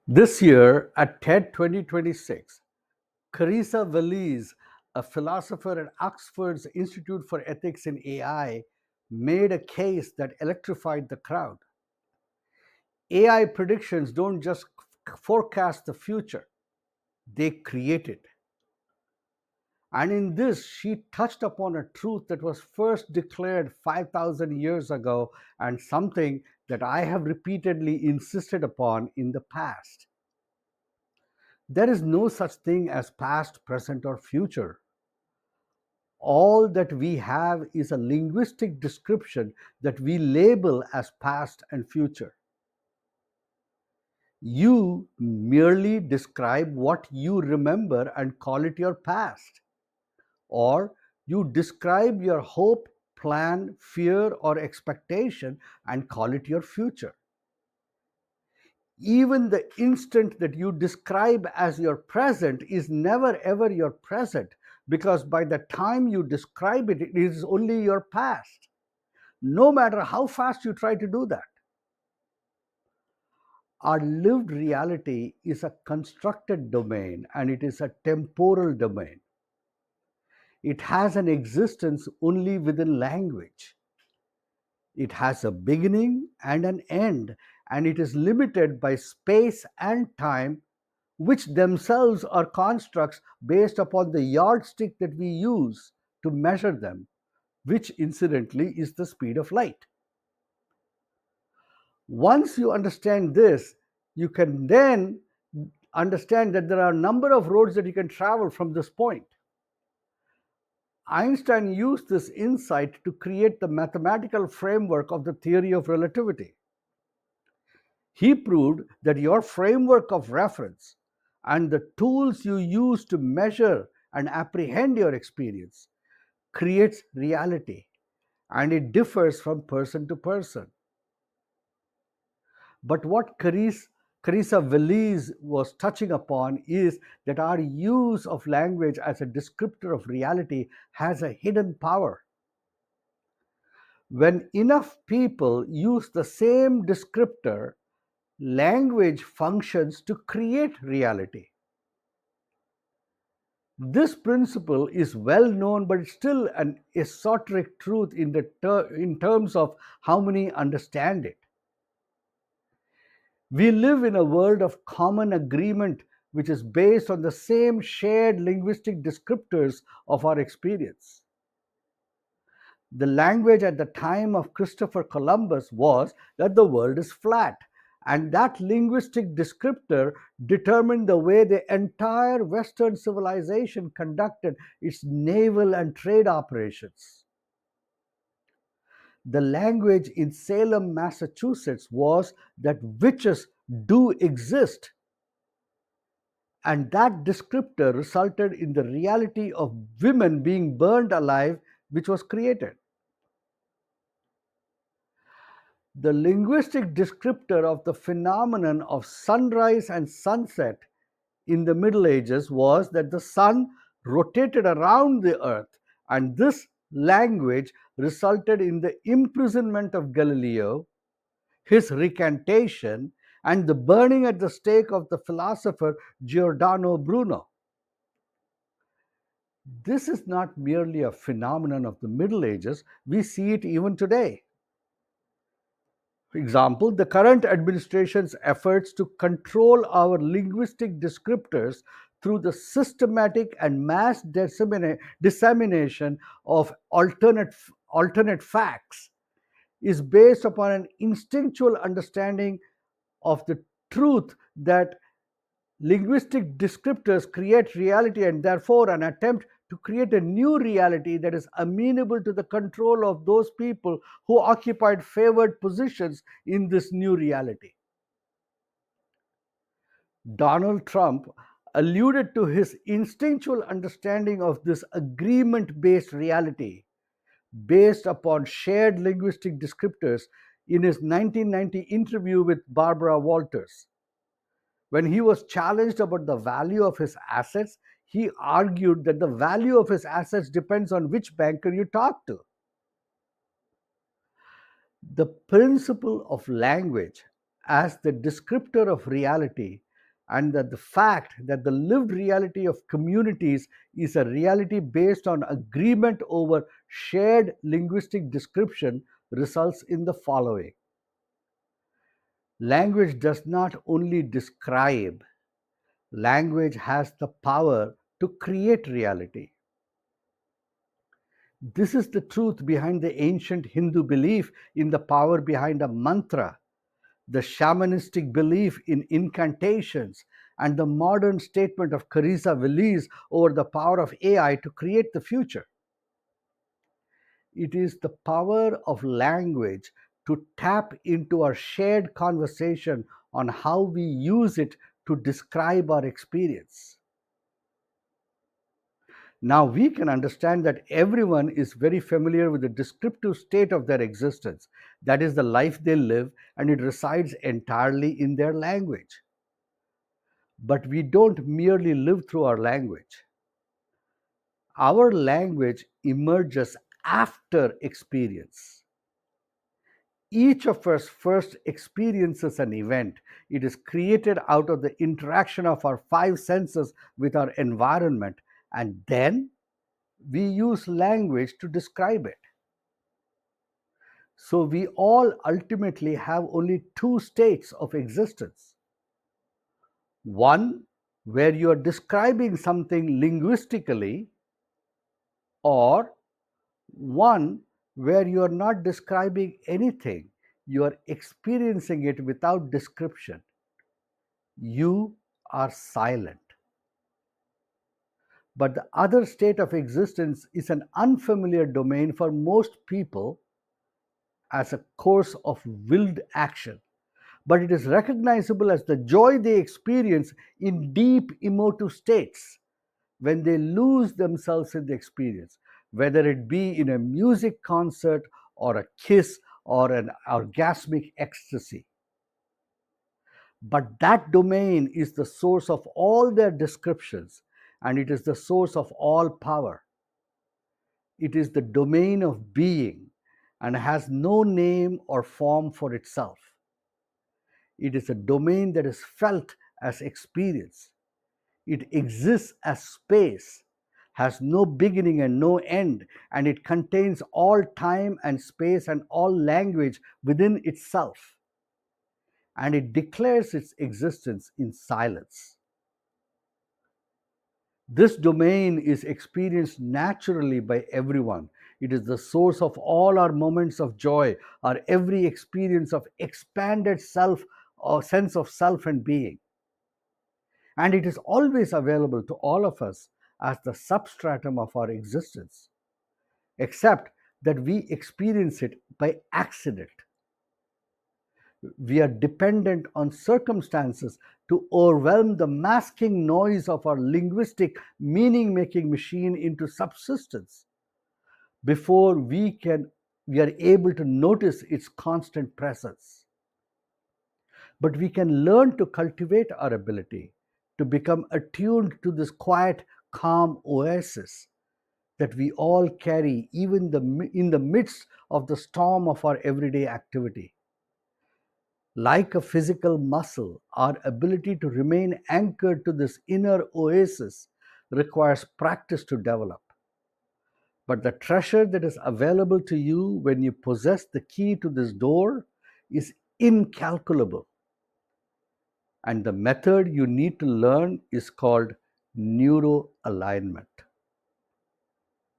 This year at TED 2026, Carissa Véliz, a philosopher at Oxford's Institute for Ethics in AI, made a case that electrified the crowd. AI predictions don't just forecast the future, they create it. And in this, she touched upon a truth that was first declared 5,000 years ago and something that I have repeatedly insisted upon in the past. There is no such thing as past, present, or future. All that we have is a linguistic description that we label as past and future. You merely describe what you remember and call it your past, or you describe your hope, plan, fear, or expectation and call it your future. Even the instant that you describe as your present is never ever your present, because by the time you describe it, it is only your past, no matter how fast you try to do that. Our lived reality is a constructed domain and it is a temporal domain. It has an existence only within language. It has a beginning and an end, and it is limited by space and time, which themselves are constructs based upon the yardstick that we use to measure them, which incidentally is the speed of light. Once you understand this, you can then understand that there are a number of roads that you can travel from this point. Einstein used this insight to create the mathematical framework of the theory of relativity. He proved that your framework of reference and the tools you use to measure and apprehend your experience creates reality, and it differs from person to person. But what Carissa Véliz was touching upon is that our use of language as a descriptor of reality has a hidden power. When enough people use the same descriptor, language functions to create reality. This principle is well known, but it's still an esoteric truth in terms of how many understand it. We live in a world of common agreement which is based on the same shared linguistic descriptors of our experience. The language at the time of Christopher Columbus was that the world is flat, and that linguistic descriptor determined the way the entire Western civilization conducted its naval and trade operations. The language in Salem, Massachusetts was that witches do exist, and that descriptor resulted in the reality of women being burned alive, which was created. The linguistic descriptor of the phenomenon of sunrise and sunset in the Middle Ages was that the sun rotated around the earth, and this language resulted in the imprisonment of Galileo, his recantation, and the burning at the stake of the philosopher Giordano Bruno. This is not merely a phenomenon of the Middle Ages, we see it even today. For example, the current administration's efforts to control our linguistic descriptors through the systematic and mass dissemination of alternate facts is based upon an instinctual understanding of the truth that linguistic descriptors create reality, and therefore an attempt to create a new reality that is amenable to the control of those people who occupied favored positions in this new reality. Donald Trump alluded to his instinctual understanding of this agreement based reality based upon shared linguistic descriptors in his 1990 interview with Barbara Walters. When he was challenged about the value of his assets, he argued that the value of his assets depends on which banker you talk to. The principle of language as the descriptor of reality and that the fact that the lived reality of communities is a reality based on agreement over shared linguistic description results in the following. Language does not only describe, language has the power to create reality. This is the truth behind the ancient Hindu belief in the power behind a mantra, the shamanistic belief in incantations, and the modern statement of Carissa Véliz over the power of AI to create the future. It is the power of language to tap into our shared conversation on how we use it to describe our experience. Now we can understand that everyone is very familiar with the descriptive state of their existence. That is the life they live, and it resides entirely in their language. But we don't merely live through our language. Our language emerges after experience. Each of us first experiences an event. It is created out of the interaction of our five senses with our environment, and then we use language to describe it. So we all ultimately have only two states of existence. One, where you are describing something linguistically, or one where you are not describing anything, you are experiencing it without description. You are silent. But the other state of existence is an unfamiliar domain for most people as a course of willed action, but it is recognizable as the joy they experience in deep emotive states when they lose themselves in the experience, whether it be in a music concert or a kiss or an orgasmic ecstasy. But that domain is the source of all their descriptions, and it is the source of all power. It is the domain of being and has no name or form for itself. It is a domain that is felt as experience. It exists as space, has no beginning and no end, and it contains all time and space and all language within itself. And it declares its existence in silence. This domain is experienced naturally by everyone. It is the source of all our moments of joy, our every experience of expanded self or sense of self and being. And it is always available to all of us as the substratum of our existence, except that we experience it by accident. We are dependent on circumstances to overwhelm the masking noise of our linguistic meaning making machine into subsistence before we are able to notice its constant presence. But we can learn to cultivate our ability to become attuned to this quiet, calm oasis that we all carry even in the midst of the storm of our everyday activity. Like a physical muscle, our ability to remain anchored to this inner oasis requires practice to develop. But the treasure that is available to you when you possess the key to this door is incalculable. And the method you need to learn is called neuroalignment.